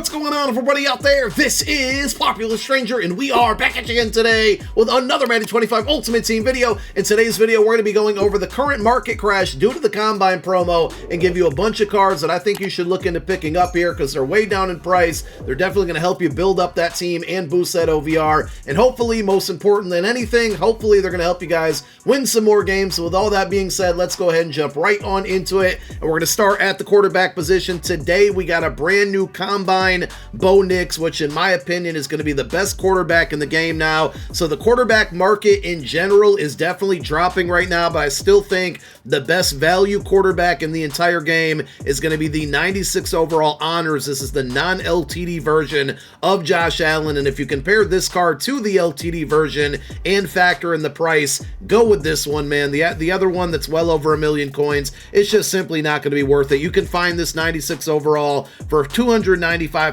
What's going on, everybody out there? This is Popular Stranger, and we are back at you again today with another Madden 25 Ultimate Team video. In today's video, we're going to be going over the current market crash due to the Combine promo and give you a bunch of cards that I think you should look into picking up here because they're way down in price. They're definitely going to help you build up that team and boost that OVR, and hopefully, most important than anything, hopefully they're going to help you guys win some more games. So with all that being said, let's go ahead and jump right on into it, and we're going to start at the quarterback position. Today, we got a brand new Combine Bo Nix, which in my opinion is going to be the best quarterback in the game now. So the quarterback market in general is definitely dropping right now, but I still think the best value quarterback in the entire game is going to be the 96 overall honors. This is the non-LTD version of Josh Allen, and if you compare this card to the LTD version and factor in the price, go with this one, man. The other one that's well over 1 million coins, it's just simply not going to be worth it. You can find this 96 overall for 295,000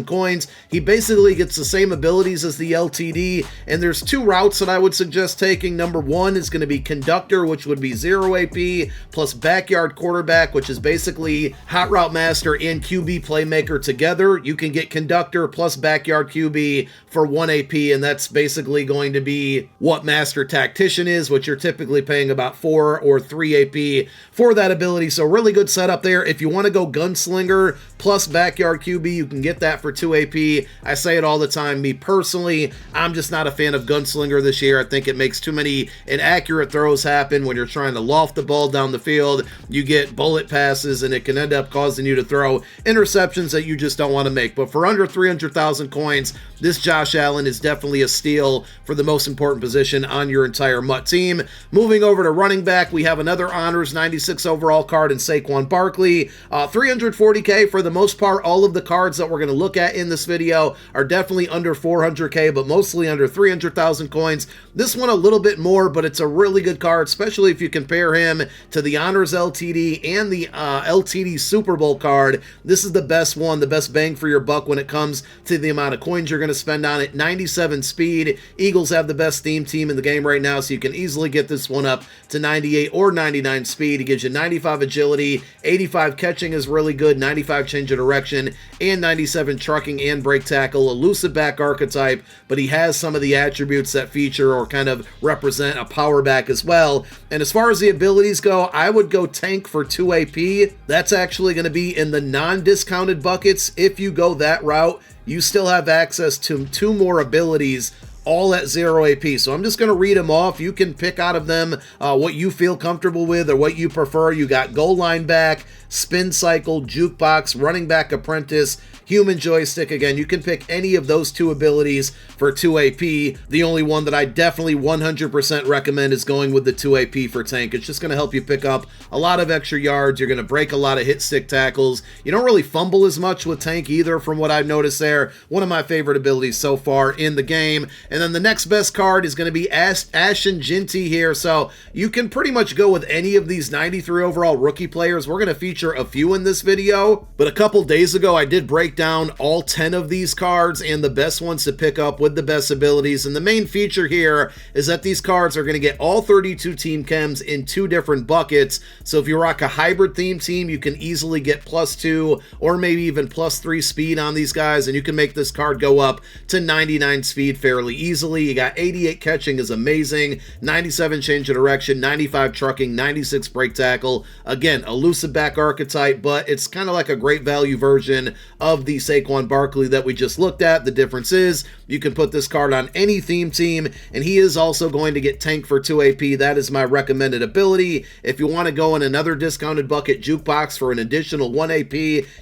coins. He basically gets the same abilities as the LTD, and there's two routes that I would suggest taking. Number one is going to be Conductor, which would be 0 AP, plus Backyard Quarterback, which is basically Hot Route Master and QB Playmaker together. You can get Conductor plus Backyard QB for 1 AP, and that's basically going to be what Master Tactician is, which you're typically paying about 4 or 3 AP for that ability. So really good setup there. If you want to go Gunslinger plus Backyard QB, you can get that for 2 AP. I say it all the time. Me personally, I'm just not a fan of Gunslinger this year. I think it makes too many inaccurate throws happen when you're trying to loft the ball down the field. You get bullet passes, and it can end up causing you to throw interceptions that you just don't want to make. But for under 300,000 coins, this Josh Allen is definitely a steal for the most important position on your entire MUT team. Moving over to running back, we have another honors 96 overall card in Saquon Barkley. 340K for the most part. All of the cards that we're going to look at in this video are definitely under 400K, but mostly under 300,000 coins. This one a little bit more, but it's a really good card, especially if you compare him to the honors LTD and the LTD Super Bowl card. This is the best one, the best bang for your buck when it comes to the amount of coins you're going to spend on it. 97 speed. Eagles have the best theme team in the game right now, so you can easily get this one up to 98 or 99 speed. It gives you 95 agility, 85 catching is really good, 95 change of direction, and 97 trucking and break tackle. Elusive back archetype, but he has some of the attributes that feature or kind of represent a power back as well. And as far as the abilities go, I would go Tank for 2 AP. That's actually going to be in the non-discounted buckets. If you go that route, you still have access to 2 more abilities, all at 0 AP. So I'm just going to read them off. You can pick out of them what you feel comfortable with or what you prefer. You got Goal Line Back, Spin Cycle, Jukebox, Running Back Apprentice, Human Joystick. Again, you can pick any of those 2 abilities for 2 AP. The only one that I definitely 100% recommend is going with the 2 AP for Tank. It's just going to help you pick up a lot of extra yards. You're going to break a lot of hit stick tackles. You don't really fumble as much with Tank either, from what I've noticed there. One of my favorite abilities so far in the game. And then the next best card is going to be Ashen Jinty here. So you can pretty much go with any of these 93 overall rookie players. We're going to feature a few in this video, but a couple days ago I did break down all 10 of these cards and the best ones to pick up with the best abilities. And the main feature here is that these cards are going to get all 32 team chems in 2 different buckets. So if you rock a hybrid theme team, you can easily get +2 or maybe even +3 speed on these guys, and you can make this card go up to 99 speed fairly easily. You got 88 catching is amazing, 97 change of direction, 95 trucking, 96 break tackle. Again, elusive back archetype, but it's kind of like a great value version of the Saquon Barkley that we just looked at. The difference is you can put this card on any theme team, and he is also going to get Tank for 2 AP. That is my recommended ability. If you want to go in another discounted bucket, Jukebox, for an additional 1 AP,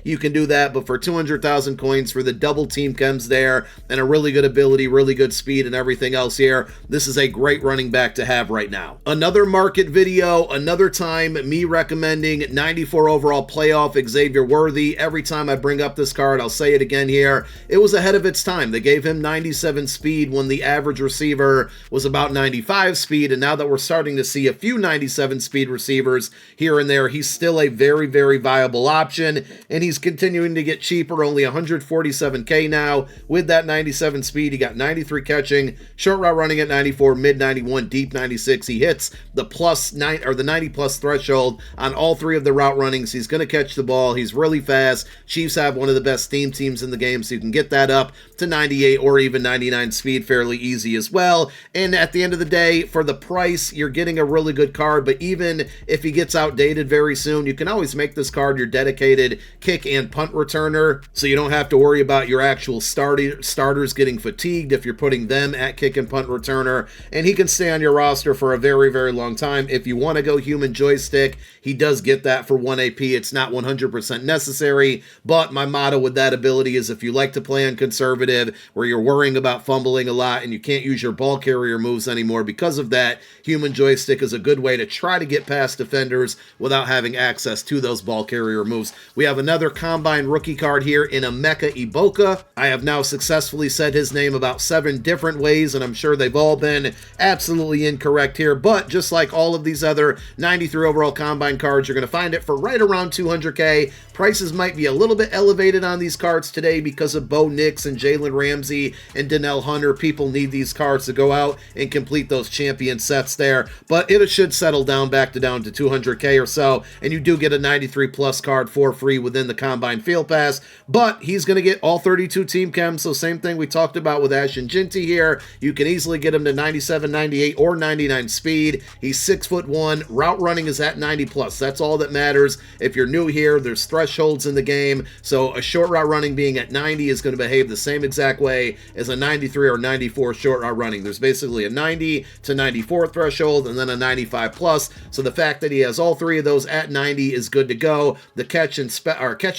you can do that, but for 200,000 coins for the double team chems there and a really good ability, really good speed and everything else here, this is a great running back to have right now. Another market video, another time me recommending 94 overall playoff Xavier Worthy. Every time I bring up this card, I'll say it again here, it was ahead of its time. They gave him 97 speed when the average receiver was about 95 speed, and now that we're starting to see a few 97 speed receivers here and there, he's still a very, very viable option, and he's continuing to get cheaper, only 147K now. With that 97 speed, he got 93 catching, short route running at 94, mid 91, deep 96. He hits the +9 or the 90 plus threshold on all 3 of the route runnings. He's going to catch the ball. He's really fast. Chiefs have one of the best best theme teams in the game, so you can get that up to 98 or even 99 speed fairly easy as well. And at the end of the day, for the price, you're getting a really good card, but even if he gets outdated very soon, you can always make this card your dedicated kick and punt returner, so you don't have to worry about your actual starters getting fatigued if you're putting them at kick and punt returner, and he can stay on your roster for a very, very long time. If you want to go human joystick, he does get that for 1 AP. It's not 100% necessary, but my motto with that ability is if you like to play on conservative, where you're worrying about fumbling a lot and you can't use your ball carrier moves anymore because of that, human joystick is a good way to try to get past defenders without having access to those ball carrier moves. We have another Combine rookie card here in Emeka Iboka. I have now successfully said his name about 7 different ways, and I'm sure they've all been absolutely incorrect here, but just like all of these other 93 overall Combine cards, you're going to find it for right around 200K. Prices might be a little bit elevated on these cards today because of Bo Nix and Jalen Ramsey and Danielle Hunter. People need these cards to go out and complete those champion sets there, but it should settle down back to 200K or so, and you do get a 93 plus card for free within the Combine Field Pass, but he's going to get all 32 team chems, so same thing we talked about with Ashton Jinty here. You can easily get him to 97, 98, or 99 speed. He's 6'1", route running is at 90 plus. That's all that matters. If you're new here, there's thresholds in the game, so a short route running being at 90 is going to behave the same exact way as a 93 or 94 short route running. There's basically a 90 to 94 threshold and then a 95 plus, so the fact that he has all 3 of those at 90 is good to go. The catch and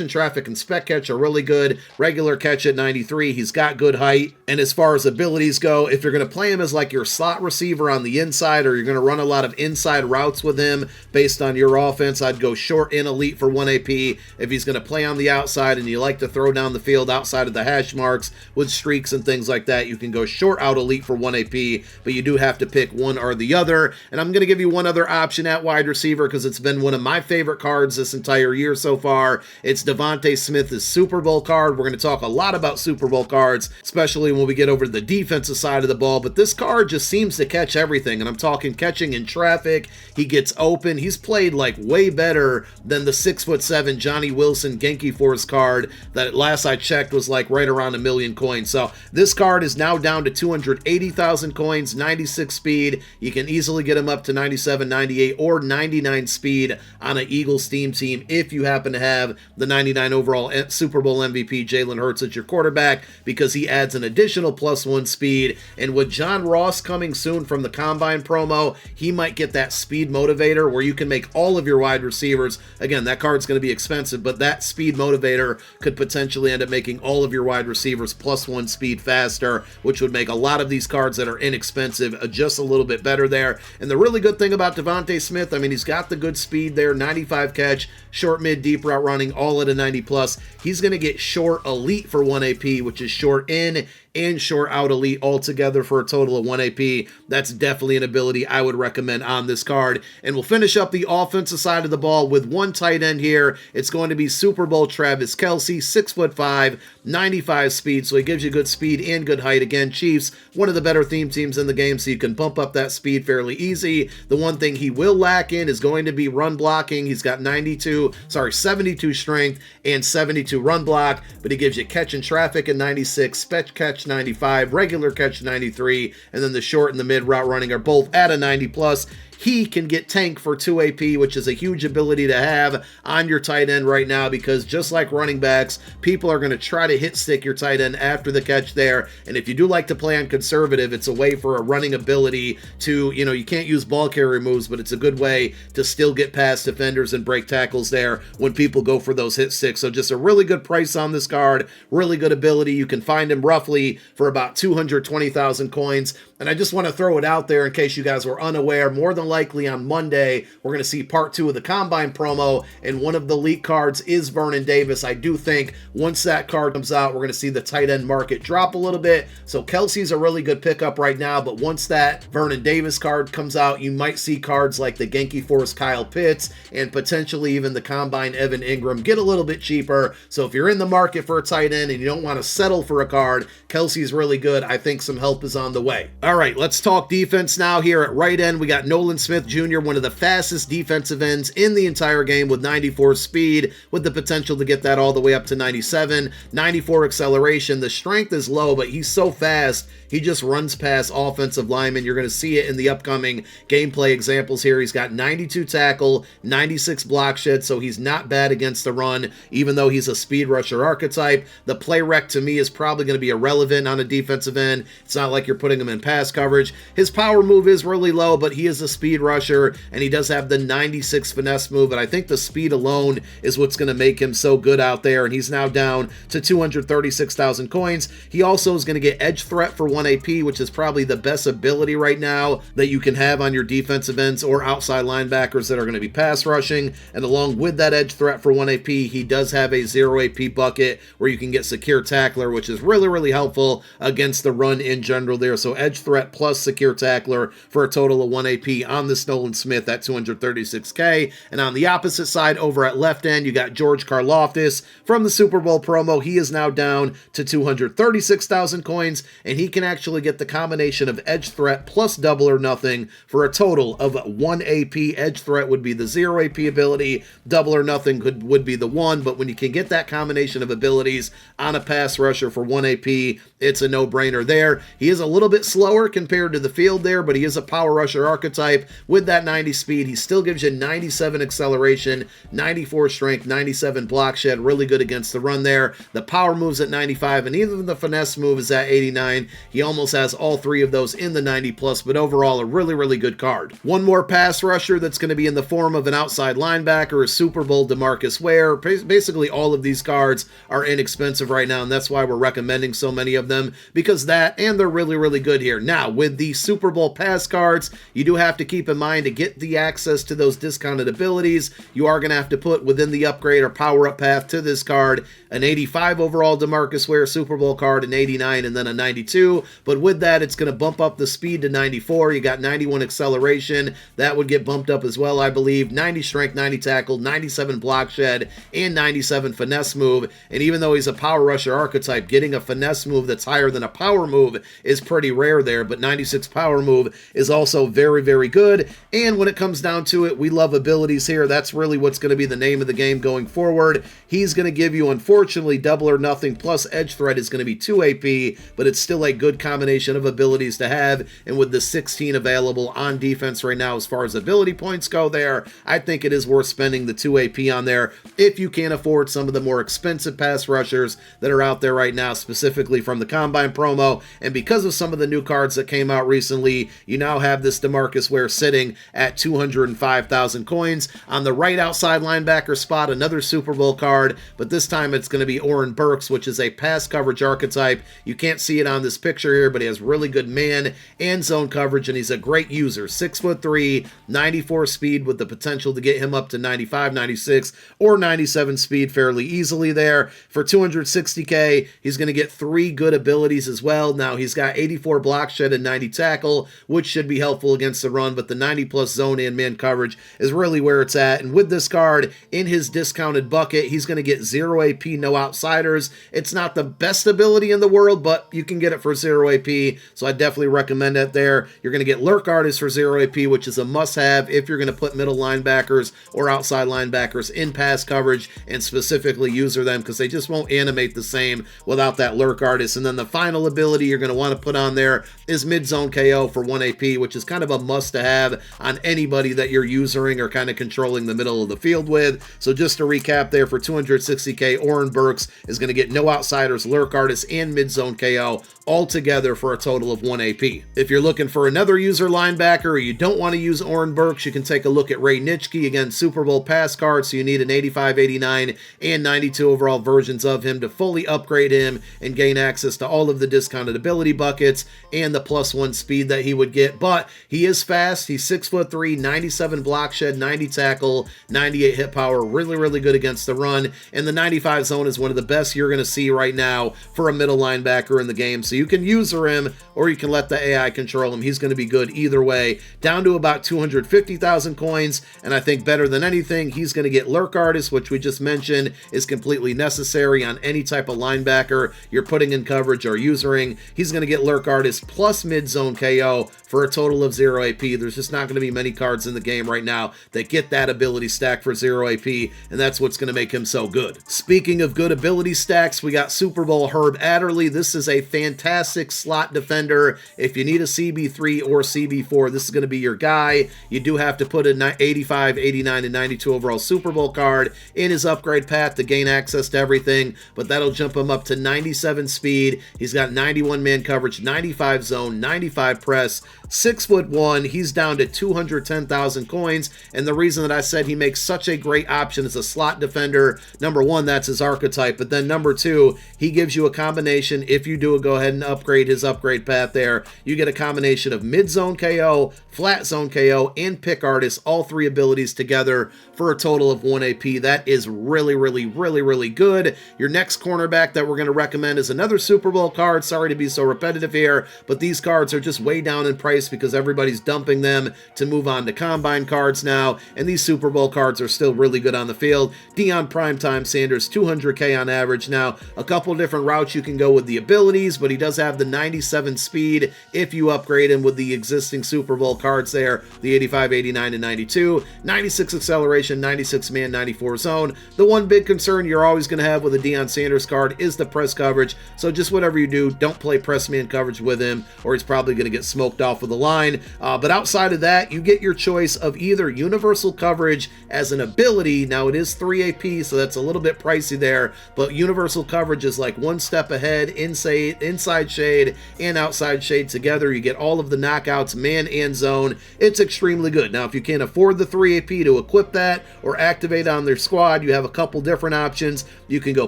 traffic and spec catch are really good. Regular catch at 93, he's got good height, and as far as abilities go, if you're going to play him as like your slot receiver on the inside, or you're going to run a lot of inside routes with him based on your offense, I'd go short and elite for 1 AP. If he's going to play on the outside and you like to throw down the field outside of the hash marks with streaks and things like that, you can go short out elite for 1 AP, but you do have to pick one or the other. And I'm going to give you one other option at wide receiver because it's been one of my favorite cards this entire year so far. It's Devontae Smith's Super Bowl card. We're going to talk a lot about Super Bowl cards, especially when we get over to the defensive side of the ball, but this card just seems to catch everything, and I'm talking catching in traffic. He gets open. He's played like way better than the 6'7" Johnny Wilson Genki Force card that last I checked was like right around 1 million coins. So this card is now down to 280,000 coins, 96 speed. You can easily get him up to 97, 98, or 99 speed on an Eagles team if you happen to have the 99 overall Super Bowl MVP Jalen Hurts as your quarterback, because he adds an additional +1 speed. And with John Ross coming soon from the Combine promo, he might get that speed motivator where you can make all of your wide receivers, again, that card's going to be expensive, but that speed motivator could potentially end up making all of your wide receivers +1 speed faster, which would make a lot of these cards that are inexpensive just a little bit better there. And the really good thing about Devontae Smith, I mean, he's got the good speed there, 95 catch, short, mid, deep route running, all at a 90 plus. He's going to get short elite for 1 AP, which is short in and short out elite altogether for a total of 1 AP. That's definitely an ability I would recommend on this card. And we'll finish up the offensive side of the ball with one tight end here. It's going to be Super Bowl Travis Kelce, 6'5", 95 speed, so he gives you good speed and good height. Again, Chiefs, one of the better theme teams in the game, so you can bump up that speed fairly easy. The one thing he will lack in is going to be run blocking. He's got 72 strength and 72 run block, but he gives you catch and traffic at 96, spec catch 95, regular catch 93, and then the short and the mid route running are both at a 90 plus. He can get tank for 2 AP, which is a huge ability to have on your tight end right now, because just like running backs, people are going to try to hit stick your tight end after the catch there. And if you do like to play on conservative, it's a way for a running ability to, you can't use ball carrier moves, but it's a good way to still get past defenders and break tackles there when people go for those hit sticks. So just a really good price on this card, really good ability. You can find him roughly for about 220,000 coins. And I just want to throw it out there in case you guys were unaware, more than likely on Monday, we're going to see part 2 of the Combine promo, and one of the leak cards is Vernon Davis. I do think once that card comes out, we're going to see the tight end market drop a little bit. So Kelsey's a really good pickup right now, but once that Vernon Davis card comes out, you might see cards like the Genki Force Kyle Pitts and potentially even the Combine Evan Ingram get a little bit cheaper. So if you're in the market for a tight end and you don't want to settle for a card, Kelsey's really good. I think some help is on the way. All right, let's talk defense now. Here at right end, we got Nolan Nolan Smith Jr., one of the fastest defensive ends in the entire game with 94 speed, with the potential to get that all the way up to 97, 94 acceleration. The strength is low, but he's so fast, he just runs past offensive linemen. You're going to see it in the upcoming gameplay examples here. He's got 92 tackle, 96 block shed, so he's not bad against the run, even though he's a speed rusher archetype. The play rec to me is probably going to be irrelevant on a defensive end. It's not like you're putting him in pass coverage. His power move is really low, but he is a speed rusher, and he does have the 96 finesse move, and I think the speed alone is what's going to make him so good out there, and he's now down to 236,000 coins. He also is going to get edge threat for 1 AP, which is probably the best ability right now that you can have on your defensive ends or outside linebackers that are going to be pass rushing, and along with that edge threat for 1 AP, he does have a 0 AP bucket where you can get secure tackler, which is really helpful against the run in general there. So edge threat plus secure tackler for a total of 1 AP on this Nolan Smith at 236K. And on the opposite side, over at left end, you got George Karlaftis from the Super Bowl promo. He is now down to 236,000 coins, and he can actually get the combination of edge threat plus double or nothing for a total of 1 AP. Edge threat would be the 0 AP ability, double or nothing would be the 1, but when you can get that combination of abilities on a pass rusher for 1 AP, it's a no-brainer there. He is a little bit slower compared to the field there, but he is a power rusher archetype. With that 90 speed, he still gives you 97 acceleration, 94 strength, 97 block shed, really good against the run there. The power moves at 95, and even the finesse move is at 89. He almost has all three of those in the 90 plus, but overall a really good card. One more pass rusher that's going to be in the form of an outside linebacker is Super Bowl DeMarcus Ware. Basically all of these cards are inexpensive right now, and that's why we're recommending so many of them, because that, and they're really good here. Now, with the Super Bowl pass cards, you do have to keep in mind to get the access to those discounted abilities, you are going to have to put within the upgrade or power up path to this card an 85 overall DeMarcus Ware Super Bowl card, an 89, and then a 92. But with that, it's going to bump up the speed to 94. You got 91 acceleration. That would get bumped up as well, I believe. 90 strength, 90 tackle, 97 block shed, and 97 finesse move. And even though he's a power rusher archetype, getting a finesse move that's higher than a power move is pretty rare there. But 96 power move is also very good. And when it comes down to it, we love abilities here. That's really what's going to be the name of the game going forward. He's going to give you, unfortunately, double or nothing, plus edge threat is going to be 2 AP, but it's still a good combination of abilities to have. And with the 16 available on defense right now as far as ability points go there, I think it is worth spending the 2 AP on there if you can't afford some of the more expensive pass rushers that are out there right now, specifically from the Combine promo. And because of some of the new cards that came out recently, you now have this DeMarcus Ware sitting at 205,000 coins. On the right outside linebacker spot, another Super Bowl card, but this time it's going to be Oren Burks, which is a pass coverage archetype. You can't see it on this picture here, but he has really good man and zone coverage, and he's a great user. 6'3", 94 speed with the potential to get him up to 95, 96, or 97 speed fairly easily there. For 260K, he's going to get 3 good abilities as well. Now, he's got 84 block shed and 90 tackle, which should be helpful against the run, but the 90 plus zone and man coverage is really where it's at. And with this card, in his discounted bucket, he's going to get 0 AP, no outsiders. It's not the best ability in the world, but you can get it for 0 AP, so I definitely recommend it there. You're going to get Lurk Artist for 0 AP, which is a must-have if you're going to put middle linebackers or outside linebackers in pass coverage and specifically user them, because they just won't animate the same without that Lurk Artist. And then the final ability you're going to want to put on there is mid-zone KO for 1 AP, which is kind of a must-to-have on anybody that you're using or kind of controlling the middle of the field with. So just to recap there, for 260K, Oren Burks is going to get no outsiders, Lurk Artist, and mid-zone KO all together for a total of 1 AP. If you're looking for another user linebacker or you don't want to use Oren Burks, you can take a look at Ray Nitschke. Again, Super Bowl pass card, so you need an 85, 89, and 92 overall versions of him to fully upgrade him and gain access to all of the discounted ability buckets and the +1 speed that he would get. But he is fast. He's 6'3", 97 block shed, 90 tackle, 98 hit power, really good against the run. And the 95 zone is one of the best you're going to see right now for a middle linebacker in the game. So you can user him or you can let the AI control him. He's going to be good either way. Down to about 250,000 coins, and I think better than anything, he's going to get Lurk Artist, which we just mentioned is completely necessary on any type of linebacker you're putting in coverage coverage or usering. He's going to get Lurk Artist plus mid-zone KO for a total of 0 AP. There's just not going to be many cards in the game right now that get that ability stack for 0 AP, and that's what's going to make him so good. Speaking of good ability stacks, we got Super Bowl Herb Adderley. This is a fantastic slot defender. If you need a CB3 or CB4, this is going to be your guy. You do have to put an 85, 89, and 92 overall Super Bowl card in his upgrade path to gain access to everything, but that'll jump him up to 97 speed. He's got 91 man coverage, 95 zone, 95 press, 6'1". He's down to 210,000 coins, and the reason that I said he makes such a great option as a slot defender, number one, that's his archetype, but then number two, he gives you a combination. If you do go ahead and upgrade his upgrade path there, you get a combination of mid-zone KO, flat zone KO, and pick artist, all three abilities together for a total of 1 AP. That is really, really, really, really good. Your next cornerback that we're going to recommend is another Super Bowl card. Sorry to be so repetitive here, but these cards are just way down in price because everybody's dumping them to move on to combine cards now, and these Super Bowl cards are still really good on the field. Deion Primetime Sanders, 200K on average. Now, a couple different routes you can go with the abilities, but he does have the 97 speed if you upgrade him with the existing Super Bowl cards there, the 85, 89, and 92, 96 acceleration, 96 man, 94 zone. The one big concern you're always going to have with a Deion Sanders card is the press coverage, so just whatever you do, don't play press man coverage with him, or he's probably going to get smoked off of the line. But outside of that, you get your choice of either universal coverage as an ability. Now, it is 3 AP, so that's a little bit pricey there, but universal coverage is like one step ahead, inside shade and outside shade together. You get all of the knockouts, man and zone. It's extremely good. Now, if you can't afford the 3 AP to equip that or activate on their squad, you have a couple different options. You can go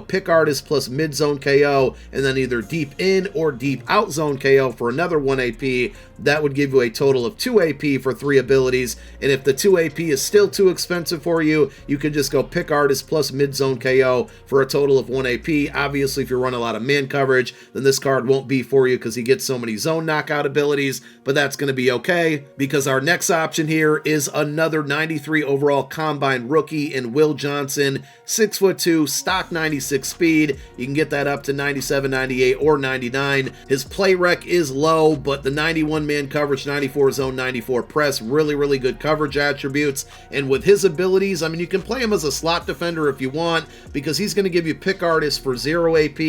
pick artist plus mid-zone KO, and then either deep in or deep out zone KO for another 1 AP. That would give you a total of 2 AP for 3 abilities, and if the 2 AP is still too expensive for you, you can just go pick artist plus mid-zone KO for a total of 1 AP. Obviously, if you run a lot of man coverage, then this card won't be for you because he gets so many zone knockout abilities, but that's going to be okay because our next option here is another 93 overall combine rookie in Will Johnson, 6'2", stock 96 speed. You can get that up to 97, 98, or 99. His play rec is low, but the 91 man coverage, 94 zone, 94 press, really, really good coverage attributes. And with his abilities, I mean, you can play him as a slot defender if you want, because he's going to give you pick artist for 0 AP,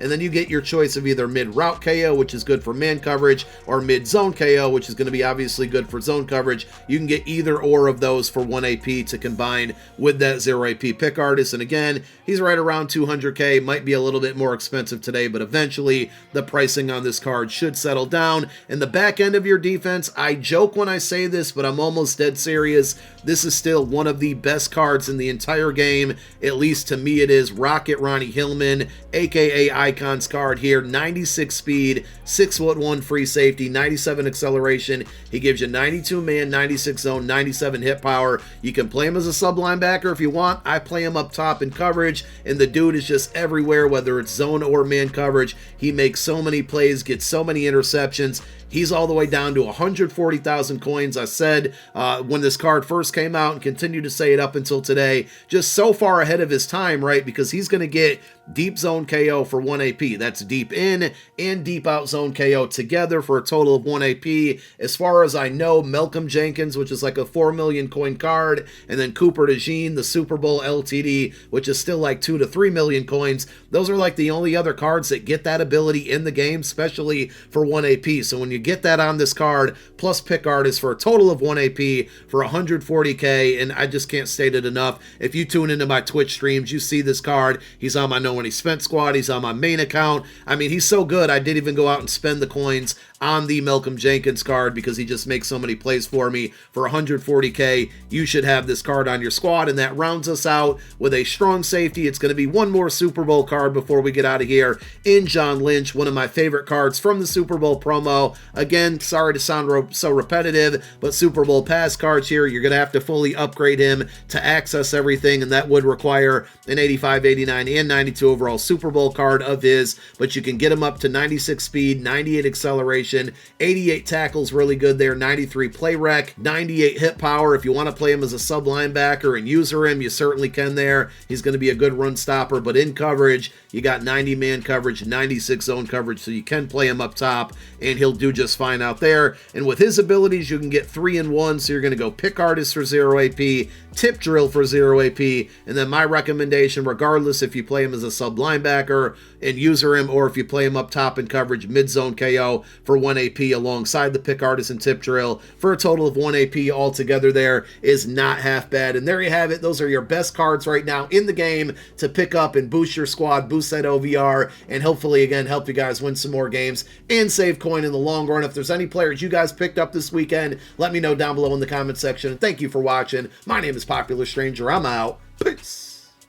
and then you get your choice of either mid route KO, which is good for man coverage, or mid zone KO, which is going to be obviously good for zone coverage. You can get either or of those for 1 AP to combine with that 0 AP pick artist. And again, he's right around 200K, might be a little bit more expensive today, but eventually the pricing on this card should settle down. And the back end of your defense, I joke when I say this, but I'm almost dead serious. This is still one of the best cards in the entire game, at least to me it is. Rocket Ronnie Hillman, aka Icon's card here, 96 speed, 6'1" free safety, 97 acceleration. He gives you 92 man, 96 zone, 97 hit power. You can play him as a sub linebacker if you want. I play him up top in coverage, and the dude is just everywhere, whether it's zone or man coverage. He makes so many plays, gets so many interceptions. He's all the way down to 140,000 coins. I said when this card first came out and continue to say it up until today, just so far ahead of his time, right? Because he's going to get deep zone KO for 1 AP. That's deep in and deep out zone KO together for a total of 1 AP. As far as I know, Malcolm Jenkins, which is like a 4 million coin card, and then Cooper DeJean, the Super Bowl LTD, which is still like 2 to 3 million coins. Those are like the only other cards that get that ability in the game, especially for 1 AP. So when you get that on this card, plus pick artist for a total of 1 AP for 140K, and I just can't state it enough. If you tune into my Twitch streams, you see this card. He's on my Know When He Spent squad. He's on my main account. I mean, he's so good, I did even go out and spend the coins on the Malcolm Jenkins card because he just makes so many plays for me. For 140K, you should have this card on your squad, and that rounds us out with a strong safety. It's going to be one more Super Bowl card before we get out of here in John Lynch, one of my favorite cards from the Super Bowl promo. Again, sorry to sound so repetitive, but Super Bowl pass cards here, you're going to have to fully upgrade him to access everything, and that would require an 85, 89, and 92 92 overall Super Bowl card of his, but you can get him up to 96 speed, 98 acceleration, 88 tackles, really good there, 93 play rec, 98 hit power. If you want to play him as a sub linebacker and user him, you certainly can there. He's going to be a good run stopper, but in coverage, you got 90 man coverage, 96 zone coverage, so you can play him up top, and he'll do just fine out there. And with his abilities, you can get 3-in-1, so you're going to go pick artist for 0 AP, tip drill for 0 AP, and then my recommendation, regardless if you play him as a sub linebacker and user him, or if you play him up top in coverage, mid-zone KO for 1 AP alongside the pick artist and tip drill for a total of 1 AP altogether there is not half bad. And there you have it. Those are your best cards right now in the game to pick up and boost your squad, boost that OVR, and hopefully, again, help you guys win some more games and save coin in the long run. If there's any players you guys picked up this weekend, let me know down below in the comment section. And thank you for watching. My name is Popular Stranger. I'm out. Peace.